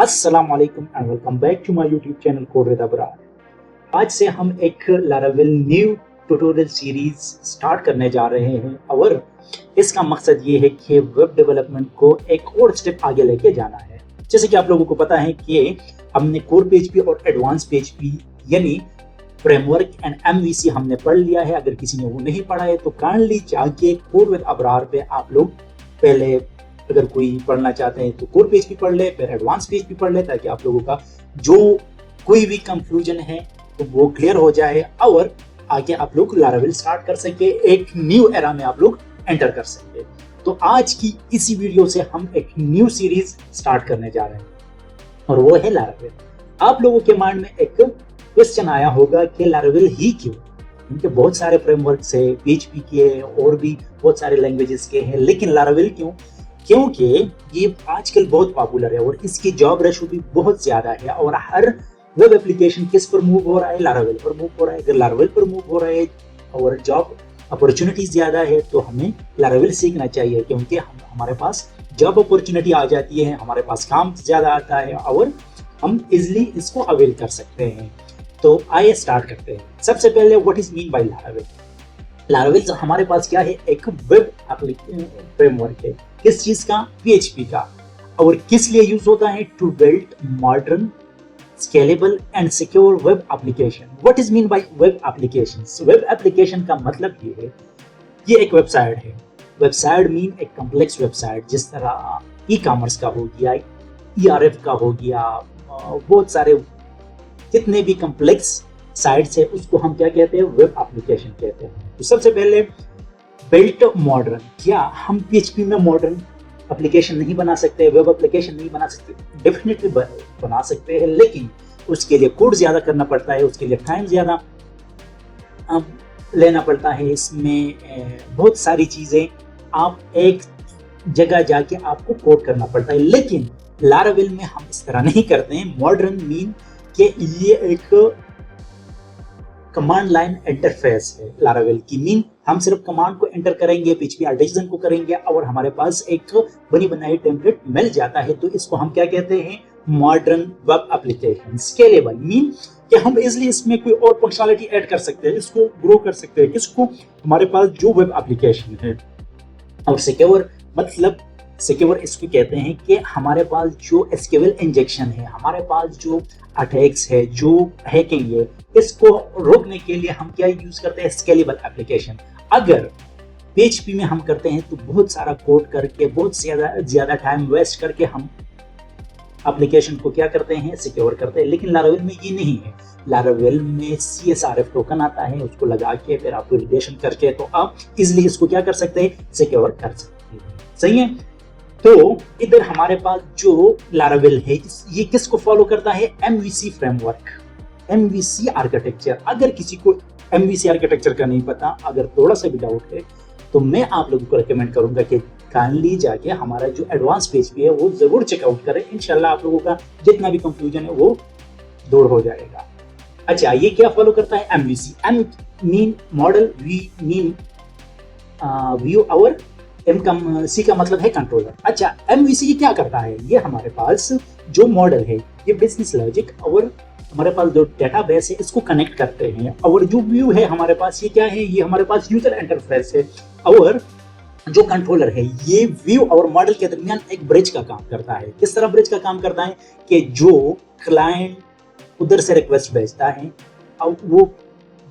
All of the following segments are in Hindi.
अस्सलाम वालेकुम and welcome back to my YouTube channel code with Abrar. आज से हम एक Laravel new tutorial series start करने जा रहे हैं और इसका मकसद ये है कि वेब डेवलपमेंट को एक और स्टेप आगे लेके जाना है। जैसे कि आप लोगों को पता है कि हमने कोर PHP और एडवांस PHP यानी फ्रेमवर्क एंड MVC हमने पढ़ लिया है। अगर किसी ने वो नहीं पढ़ा है तो काइंडली जाके कोड विद अबरार पे आप लोग पहले अगर कोई पढ़ना चाहते हैं तो कोर PHP पढ़ ले, फिर एडवांस PHP पढ़ ले, ताकि आप लोगों का जो कोई भी कंफ्यूजन है तो वो क्लियर हो जाए और आगे आप लोग लारावेल स्टार्ट कर सके, एक न्यू एरा में आप लोग एंटर कर सके। तो आज की इसी वीडियो से हम एक न्यू सीरीज स्टार्ट करने जा रहे हैं और वो है लारावेल। आप लोगों के माइंड में एक क्वेश्चन आया होगा कि लारावेल ही क्यों, क्योंकि बहुत सारे फ्रेमवर्क्स है, PHP के और भी बहुत सारे लैंग्वेजेस के हैं, लेकिन लारावेल क्यों? क्योंकि ये आजकल बहुत पॉपुलर है और इसकी जॉब रेशो भी बहुत ज्यादा है और हर वेब एप्लीकेशन किस पर मूव हो रहा है? लारावेल पर मूव हो रहा है। अगर लारावेल पर मूव हो रहा है और जॉब अपॉर्चुनिटी ज्यादा है तो हमें लारावेल सीखना चाहिए, क्योंकि हमारे पास जॉब अपॉर्चुनिटी आ जाती है, हमारे पास काम ज्यादा आता है और हम इजिली इसको अवेल कर सकते हैं। तो आइए स्टार्ट करते हैं। सबसे पहले what is mean bye Laravel? Laravel हमारे पास क्या है? एक वेब फ्रेमवर्क है। किस चीज का? PHP का। और किस लिए यूज होता है? To build modern scalable and secure web application. What is mean by web applications? Web application का मतलब ये है, ये एक वेबसाइट है। वेबसाइट मीन एक कॉम्प्लेक्स वेबसाइट, जिस तरह ई-कॉमर्स का हो गया, ERF का हो गया, बहुत सारे जितने भी कॉम्प्लेक्स साइट्स है उसको हम क्या कहते हैं? वेब एप्लीकेशन कहते हैं। तो सबसे पहले बिल्ट मॉडर्न, क्या हम PHP में मॉडर्न एप्लीकेशन नहीं बना सकते, वेब एप्लीकेशन नहीं बना सकते? डेफिनेटली बना सकते हैं, लेकिन उसके लिए कोड ज्यादा करना पड़ता है, उसके लिए टाइम ज्यादा लेना पड़ता है। इसमें बहुत सारी चीजें आप एक जगह जाके आपको कोड करना पड़ता है, लेकिन लारावेल में हम इस तरह नहीं करते हैं। मॉडर्न मीन कि ये एक कमांड लाइन इंटरफेस है। लारावेल की मीन हम सिर्फ कमांड को एंटर करेंगे, PHP आर्टिसन को करेंगे और हमारे पास एक बनी बनाई टेम्पलेट मिल जाता है। तो इसको हम क्या कहते हैं? Modern web application. Scalable mean कि हम इजिली इसमें कोई और फंक्शनलिटी ऐड कर सकते हैं, इसको ग्रो कर सकते हैं, किसको? हमारे पास जो वेब एप्लीकेशन है। और सिक्योर मतलब सिक्योर इसको कहते हैं कि हमारे पास जो SQL इंजेक्शन है, हमारे पास जो अटैक्स है, जो हैकिंग है, इसको रोकने के लिए हम क्या यूज करते हैं? Scalable application. अगर PHP में हम करते हैं तो बहुत सारा कोड करके, बहुत ज्यादा टाइम वेस्ट करके हम एप्लीकेशन को क्या करते हैं? सिक्योर करते हैं। लेकिन लारावेल में ये नहीं है। लारावेल में CSRF टोकन आता है, उसको लगा के फिर आप वैलिडेशन करके तो आप इजिली इसको क्या कर सकते हैं? सिक्योर कर सकते हैं। सही है। तो इधर हमारे पास जो लारावेल है ये किसको फॉलो करता है? MVC framework, MVC architecture. अगर किसी को MVC आर्किटेक्चर का नहीं पता, अगर थोड़ा सा भी डाउट है, तो मैं आप लोगों को रिकमेंड करूंगा कि काइंडली जाके हमारा जो एडवांस PHP है वो जरूर चेकआउट करें। इंशाल्लाह आप लोगों का जितना भी कंफ्यूजन है वो दूर हो जाएगा। अच्छा, ये क्या फॉलो करता है? MVC। M mean model, V mean view और C का मतलब है कंट्रोलर। अच्छा, MVC क्या करता है? ये हमारे पास जो मॉडल है, ये बिजनेस लॉजिक और हमारे पास जो डेटाबेस है इसको कनेक्ट करते हैं। और जो व्यू है हमारे पास, ये क्या है? ये हमारे पास यूजर इंटरफेस है। और जो कंट्रोलर है ये व्यू और मॉडल के दरमियान एक ब्रिज का काम करता है। किस तरह ब्रिज का काम करता है? कि जो क्लाइंट उधर से रिक्वेस्ट भेजता है और वो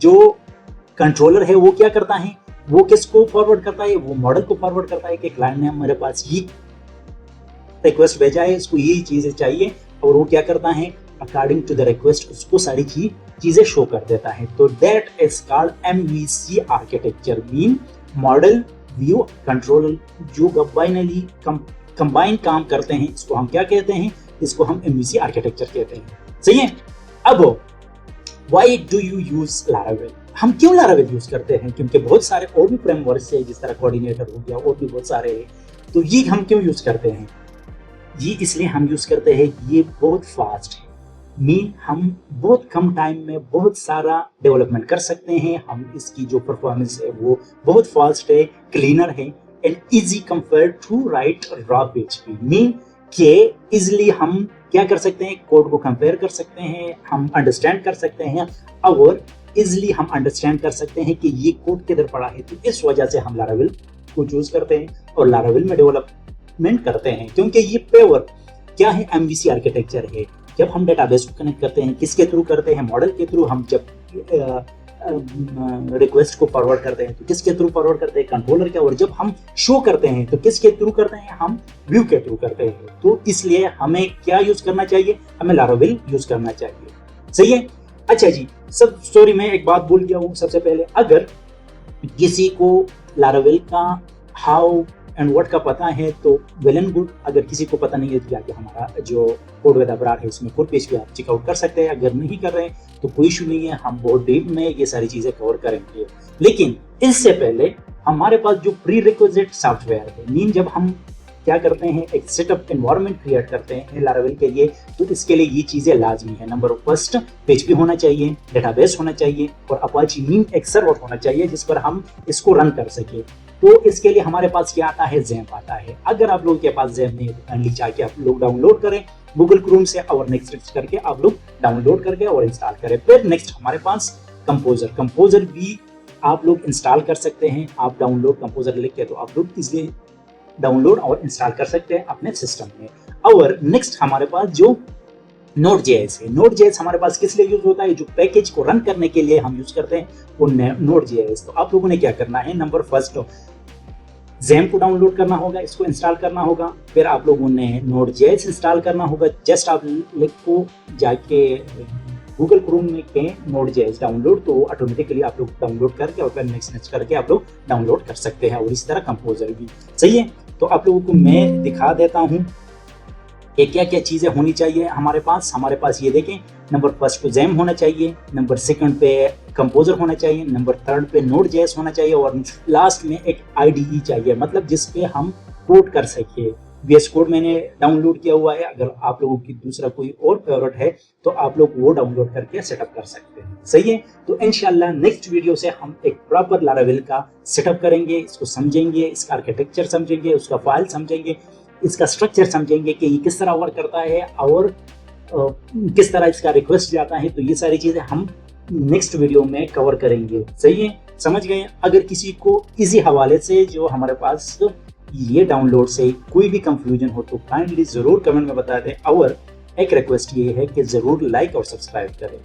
जो कंट्रोलर है वो क्या करता है? वो किसको फॉरवर्ड करता है? वो मॉडल को फॉरवर्ड करता है कि क्लाइंट ने हमारे पास ये रिक्वेस्ट भेजा है, इसको ये चीजें चाहिए, और वो क्या करता है? अकॉर्डिंग टू द रिक्वेस्ट उसको सारी चीजें शो कर देता है। तो that is called MVC architecture. Mean model, view, controller जो कंबाइन काम करते हैं, इसको हम क्या कहते हैं? इसको हम MVC आर्किटेक्चर कहते हैं। सही है। अब why do you use Laravel? हम क्यों लारावेल यूज करते हैं? क्योंकि बहुत सारे और भी फ्रेमवर्क्स है, जिस तरह कोऑर्डिनेटर हो गया, और भी बहुत सारे हैं। तो ये हम क्यों यूज करते हैं? ये इसलिए हम यूज करते हैं, ये बहुत फास्ट है। मीन हम बहुत कम टाइम में बहुत सारा डेवलपमेंट कर सकते हैं। हम इसकी जो परफॉर्मेंस है वो बहुत फास्ट है, क्लीनर है and easy compare to write raw PHP। Mean कि इजिली हम क्या कर सकते हैं, कोड को कंपेयर कर सकते हैं, हम अंडरस्टैंड कर सकते हैं और इजिली हम अंडरस्टैंड कर सकते हैं कि ये कोड किधर पड़ा है। तो इस वजह से हम लाराविल को चूज करते हैं और लाराविल में डेवलपमेंट करते हैं, क्योंकि ये प्योर क्या है, एमवीसी आर्किटेक्चर है। जब हम डेटाबेस को कनेक्ट करते हैं, किसके थ्रू करते हैं, मॉडल के थ्रू। हम जब रिक्वेस्ट को फॉरवर्ड करते हैं तो किसके थ्रू फॉरवर्ड करते हैं, कंट्रोलर के। और जब हम शो करते हैं तो किसके थ्रू करते हैं, हम व्यू के थ्रू करते हैं। तो इसलिए हमें क्या यूज करना चाहिए, हमें लाराविल यूज करना चाहिए। सही है। अच्छा जी, सब स्टोरी में एक बात भूल गया हूँ। सबसे पहले अगर किसी को लाराविल का हाउ एंड व्हाट का पता है तो वेल एंड गुड। अगर किसी को पता नहीं है तो जाके हमारा जो कोड विद अबरार है इसमें कोड पेज पे आप चेकआउट कर सकते हैं। अगर नहीं कर रहे हैं तो कोई इशू नहीं है, हम बहुत डीप में ये सारी चीजें कवर करेंगे। लेकिन इससे पहले हमारे पास जो प्री रिक्विजिट सॉफ्टवेयर है, मीन जब हम क्या करते हैं, एक सेटअप एनवायरनमेंट क्रिएट करते हैं लाराविल के लिए, तो इसके लिए ये चीजें लाजमी है। नंबर फर्स्ट, PHP होना चाहिए, डेटाबेस होना चाहिए और अपाची मीन एक सर्वर होना चाहिए जिस पर हम इसको रन कर सके। तो इसके लिए हमारे पास क्या आता है, ज़ैम्प आता है। अगर आप लोगों के पास ज़ैम्प नहीं है तो काइंडली जाके आप लोग डाउनलोड करें गूगल क्रोम से और नेक्स्ट करके आप लोग डाउनलोड करके और इंस्टॉल करें। फिर नेक्स्ट हमारे पास कंपोजर भी आप लोग इंस्टॉल कर सकते हैं। आप डाउनलोड कंपोजर लिख के तो आप लोग इसलिए डाउनलोड और इंस्टॉल कर सकते हैं अपने सिस्टम में। और नेक्स्ट हमारे पास जो Node.js है, Node.js हमारे पास किस लिए यूज होता है, जो पैकेज को रन करने के लिए हम यूज करते हैं वो Node.js। तो आप लोगों ने क्या करना है, नंबर फर्स्ट ज़ैम्प को डाउनलोड करना होगा, इसको इंस्टॉल करना होगा। फिर आप लोगों ने Node.js इंस्टॉल करना होगा। जस्ट आप लिखो जाके गूगल क्रोम में के Node.js डाउनलोड, तो ऑटोमेटिकली आप लोग डाउनलोड करके और फिर नेक्स्ट करके आप लोग डाउनलोड कर सकते हैं। और इस तरह कंपोजर भी सही है। तो आप लोगों को मैं दिखा देता हूँ कि क्या क्या चीज़ें होनी चाहिए हमारे पास ये देखें। नंबर फर्स्ट पे ज़ैम्प होना चाहिए, नंबर सेकंड पे कंपोजर होना चाहिए, नंबर थर्ड पे Node.js होना चाहिए और लास्ट में एक IDE चाहिए, मतलब जिस पे हम कोड कर सके। VS कोड मैंने डाउनलोड किया हुआ है। अगर आप लोगों की दूसरा कोई और फेवरेट है तो आप लोग वो डाउनलोड करके सेटअप कर सकते हैं। सही है। तो इंशाल्लाह नेक्स्ट वीडियो से हम एक प्रॉपर लाराविल का सेटअप करेंगे, इसको समझेंगे, इसका आर्किटेक्चर समझेंगे, उसका फाइल समझेंगे, इसका स्ट्रक्चर समझेंगे कि ये किस तरह वर्क करता है और किस तरह इसका रिक्वेस्ट जाता है। तो ये सारी चीजें हम नेक्स्ट वीडियो में कवर करेंगे। सही है, समझ गए। अगर किसी को इसी हवाले से जो हमारे पास ये डाउनलोड से कोई भी कंफ्यूजन हो तो काइंडली जरूर कमेंट में बता दें। और एक रिक्वेस्ट ये है कि जरूर लाइक और सब्सक्राइब करें।